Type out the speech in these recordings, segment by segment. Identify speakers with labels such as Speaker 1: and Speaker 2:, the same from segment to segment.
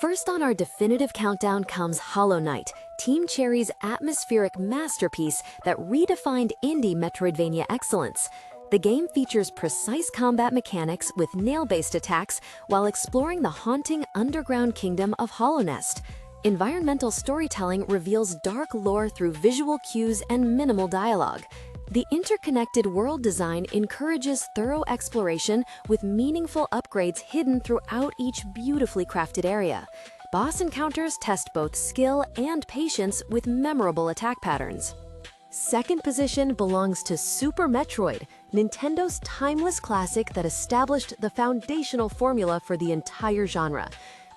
Speaker 1: First on our definitive countdown comes Hollow Knight, Team Cherry's atmospheric masterpiece that redefined indie Metroidvania excellence. The game features precise combat mechanics with nail-based attacks while exploring the haunting underground kingdom of Hollow Nest. Environmental storytelling reveals dark lore through visual cues and minimal dialogue. The interconnected world design encourages thorough exploration with meaningful upgrades hidden throughout each beautifully crafted area. Boss encounters test both skill and patience with memorable attack patterns. Second position belongs to Super Metroid, Nintendo's timeless classic that established the foundational formula for the entire genre.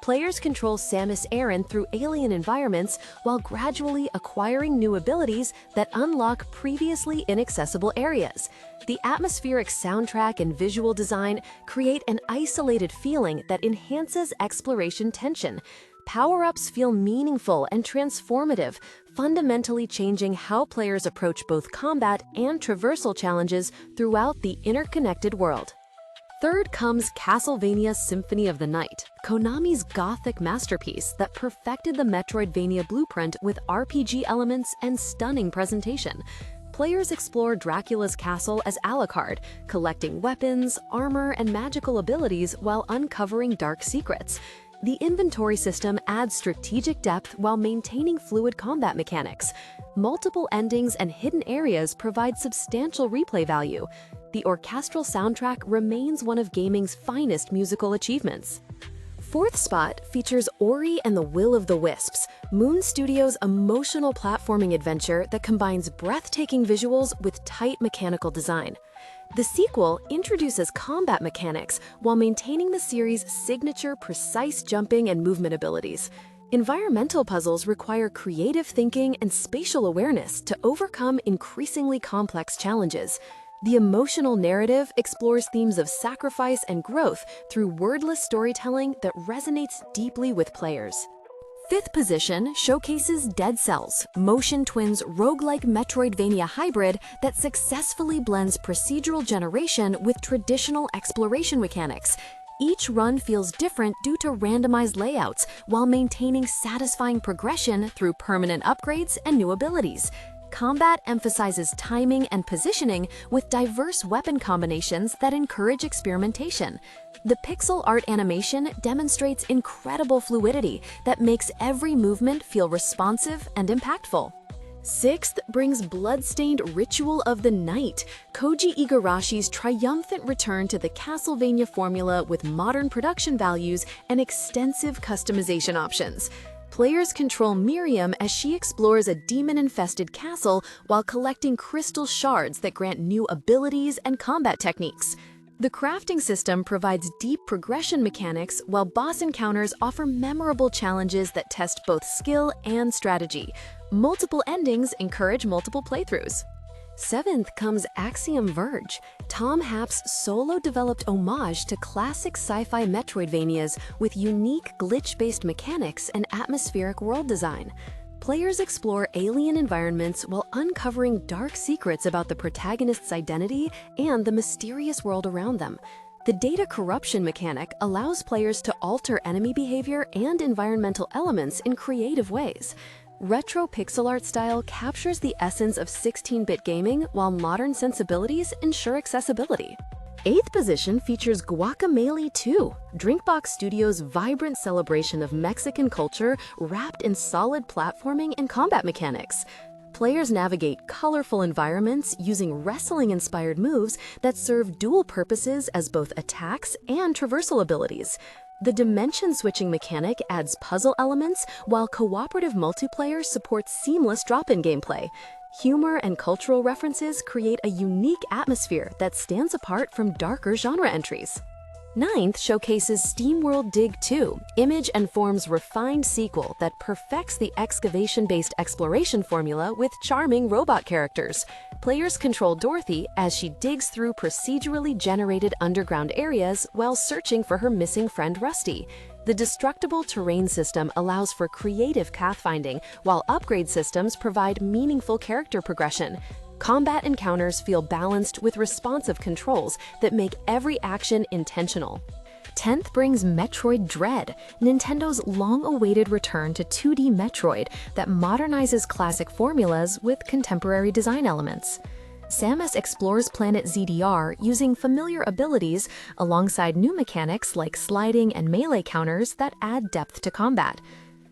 Speaker 1: Players control Samus Aran through alien environments while gradually acquiring new abilities that unlock previously inaccessible areas. The atmospheric soundtrack and visual design create an isolated feeling that enhances exploration tension. Power-ups feel meaningful and transformative, fundamentally changing how players approach both combat and traversal challenges throughout the interconnected world. Third comes Castlevania Symphony of the Night, Konami's gothic masterpiece that perfected the Metroidvania blueprint with RPG elements and stunning presentation. Players explore Dracula's castle as Alucard, collecting weapons, armor, and magical abilities while uncovering dark secrets. The inventory system adds strategic depth while maintaining fluid combat mechanics. Multiple endings and hidden areas provide substantial replay value. The orchestral soundtrack remains one of gaming's finest musical achievements. Fourth spot features Ori and the Will of the Wisps, Moon Studios' emotional platforming adventure that combines breathtaking visuals with tight mechanical design. The sequel introduces combat mechanics while maintaining the series' signature precise jumping and movement abilities. Environmental puzzles require creative thinking and spatial awareness to overcome increasingly complex challenges. The emotional narrative explores themes of sacrifice and growth through wordless storytelling that resonates deeply with players. Fifth position showcases Dead Cells, Motion Twin's roguelike Metroidvania hybrid that successfully blends procedural generation with traditional exploration mechanics. Each run feels different due to randomized layouts while maintaining satisfying progression through permanent upgrades and new abilities. Combat emphasizes timing and positioning with diverse weapon combinations that encourage experimentation. The pixel art animation demonstrates incredible fluidity that makes every movement feel responsive and impactful. Sixth brings Bloodstained Ritual of the Night, Koji Igarashi's triumphant return to the Castlevania formula with modern production values and extensive customization options. Players control Miriam as she explores a demon-infested castle while collecting crystal shards that grant new abilities and combat techniques. The crafting system provides deep progression mechanics while boss encounters offer memorable challenges that test both skill and strategy. Multiple endings encourage multiple playthroughs. Seventh comes Axiom Verge, Tom Happ's solo-developed homage to classic sci-fi Metroidvanias with unique glitch-based mechanics and atmospheric world design. Players explore alien environments while uncovering dark secrets about the protagonist's identity and the mysterious world around them. The data corruption mechanic allows players to alter enemy behavior and environmental elements in creative ways. Retro pixel art style captures the essence of 16-bit gaming while modern sensibilities ensure accessibility. Eighth position features Guacamelee 2, Drinkbox Studios' vibrant celebration of Mexican culture wrapped in solid platforming and combat mechanics. Players navigate colorful environments using wrestling-inspired moves that serve dual purposes as both attacks and traversal abilities. The dimension-switching mechanic adds puzzle elements, while cooperative multiplayer supports seamless drop-in gameplay. Humor and cultural references create a unique atmosphere that stands apart from darker genre entries. Ninth showcases Steamworld Dig 2, Image and Form's refined sequel that perfects the excavation-based exploration formula with charming robot characters. Players control Dorothy as she digs through procedurally generated underground areas while searching for her missing friend Rusty. The destructible terrain system allows for creative pathfinding, while upgrade systems provide meaningful character progression. Combat encounters feel balanced with responsive controls that make every action intentional. 10th brings Metroid Dread, Nintendo's long-awaited return to 2D Metroid that modernizes classic formulas with contemporary design elements. Samus explores planet ZDR using familiar abilities alongside new mechanics like sliding and melee counters that add depth to combat.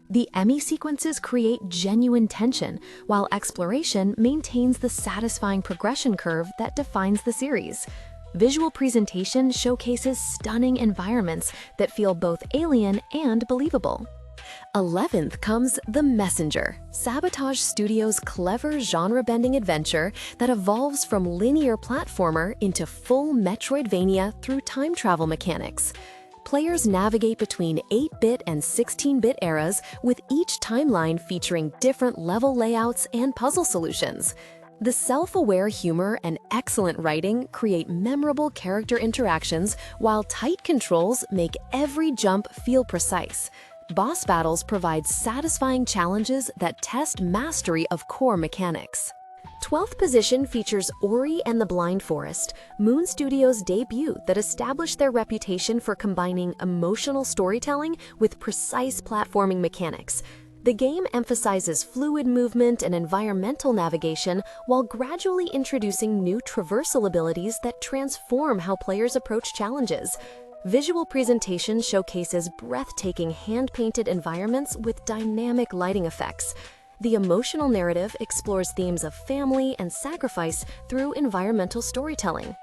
Speaker 1: The Emmy sequences create genuine tension, while exploration maintains the satisfying progression curve that defines the series. Visual presentation showcases stunning environments that feel both alien and believable. 11th comes The Messenger, Sabotage Studios' clever genre-bending adventure that evolves from linear platformer into full Metroidvania through time travel mechanics. Players navigate between 8-bit and 16-bit eras, with each timeline featuring different level layouts and puzzle solutions. The self-aware humor and excellent writing create memorable character interactions, while tight controls make every jump feel precise. Boss battles provide satisfying challenges that test mastery of core mechanics. 12th position features Ori and the Blind Forest, Moon Studios' debut that established their reputation for combining emotional storytelling with precise platforming mechanics. The game emphasizes fluid movement and environmental navigation while gradually introducing new traversal abilities that transform how players approach challenges. Visual presentation showcases breathtaking hand-painted environments with dynamic lighting effects. The emotional narrative explores themes of family and sacrifice through environmental storytelling.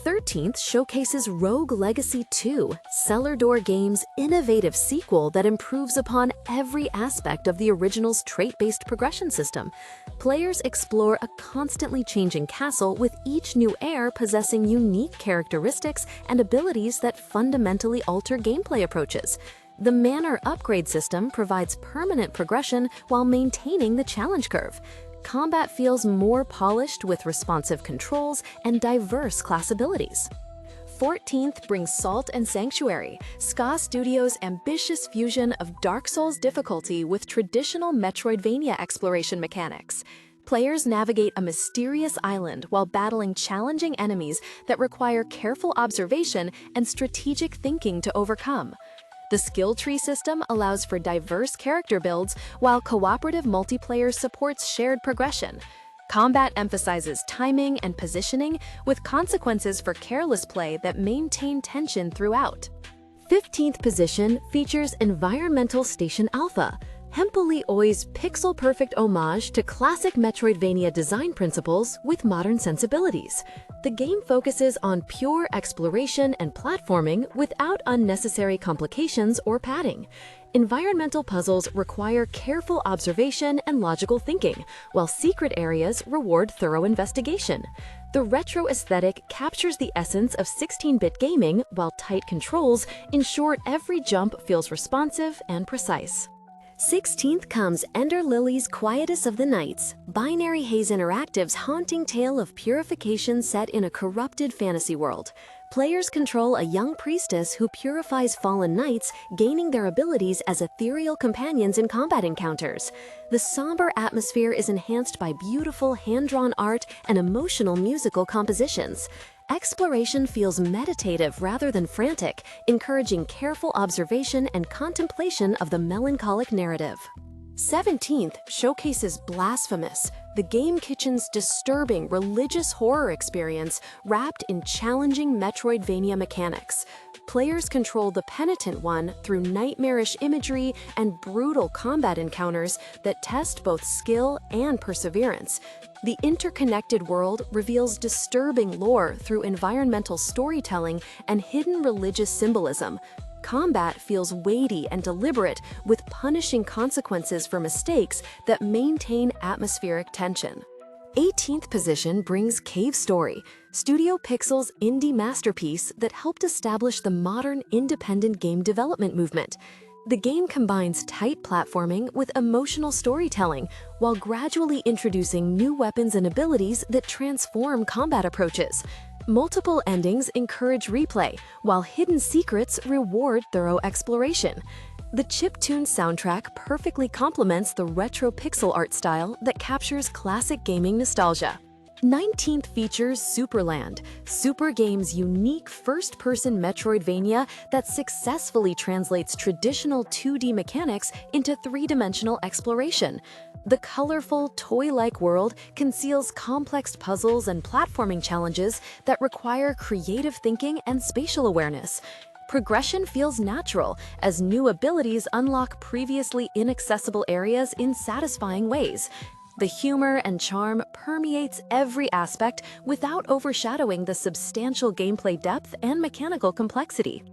Speaker 1: 13th showcases Rogue Legacy 2, Cellar Door Games' innovative sequel that improves upon every aspect of the original's trait-based progression system. Players explore a constantly changing castle, with each new heir possessing unique characteristics and abilities that fundamentally alter gameplay approaches. The Manor upgrade system provides permanent progression while maintaining the challenge curve. Combat feels more polished with responsive controls and diverse class abilities. 14th brings Salt and Sanctuary, Ska Studios' ambitious fusion of Dark Souls difficulty with traditional Metroidvania exploration mechanics. Players navigate a mysterious island while battling challenging enemies that require careful observation and strategic thinking to overcome. The skill tree system allows for diverse character builds, while cooperative multiplayer supports shared progression. Combat emphasizes timing and positioning, with consequences for careless play that maintain tension throughout. 15th position features Environmental Station Alpha, Hempoli Oi's pixel-perfect homage to classic Metroidvania design principles with modern sensibilities. The game focuses on pure exploration and platforming without unnecessary complications or padding. Environmental puzzles require careful observation and logical thinking, while secret areas reward thorough investigation. The retro aesthetic captures the essence of 16-bit gaming, while tight controls ensure every jump feels responsive and precise. 16th comes Ender Lilies' Quietus of the Nights, Binary Haze Interactive's haunting tale of purification set in a corrupted fantasy world. Players control a young priestess who purifies fallen knights, gaining their abilities as ethereal companions in combat encounters. The somber atmosphere is enhanced by beautiful hand-drawn art and emotional musical compositions. Exploration feels meditative rather than frantic, encouraging careful observation and contemplation of the melancholic narrative. 17th showcases Blasphemous, the Game Kitchen's disturbing religious horror experience wrapped in challenging Metroidvania mechanics. Players control the Penitent One through nightmarish imagery and brutal combat encounters that test both skill and perseverance. The interconnected world reveals disturbing lore through environmental storytelling and hidden religious symbolism. Combat feels weighty and deliberate, with punishing consequences for mistakes that maintain atmospheric tension. 18th position brings Cave Story, Studio Pixel's indie masterpiece that helped establish the modern independent game development movement. The game combines tight platforming with emotional storytelling, while gradually introducing new weapons and abilities that transform combat approaches. Multiple endings encourage replay, while hidden secrets reward thorough exploration. The chiptune soundtrack perfectly complements the retro pixel art style that captures classic gaming nostalgia. 19th features Supraland, Super Game's unique first-person Metroidvania that successfully translates traditional 2D mechanics into three-dimensional exploration. The colorful, toy-like world conceals complex puzzles and platforming challenges that require creative thinking and spatial awareness. Progression feels natural, as new abilities unlock previously inaccessible areas in satisfying ways. The humor and charm permeates every aspect without overshadowing the substantial gameplay depth and mechanical complexity.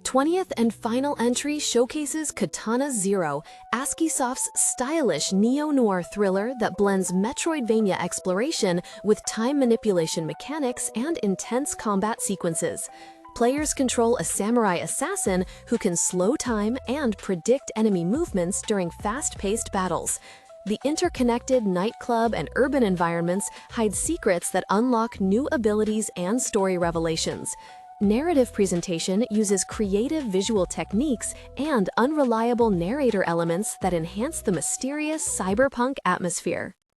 Speaker 1: 20th and final entry showcases Katana ZERO, ASCIIsoft's stylish neo-noir thriller that blends Metroidvania exploration with time manipulation mechanics and intense combat sequences. Players control a samurai assassin who can slow time and predict enemy movements during fast-paced battles. The interconnected nightclub and urban environments hide secrets that unlock new abilities and story revelations. Narrative presentation uses creative visual techniques and unreliable narrator elements that enhance the mysterious cyberpunk atmosphere.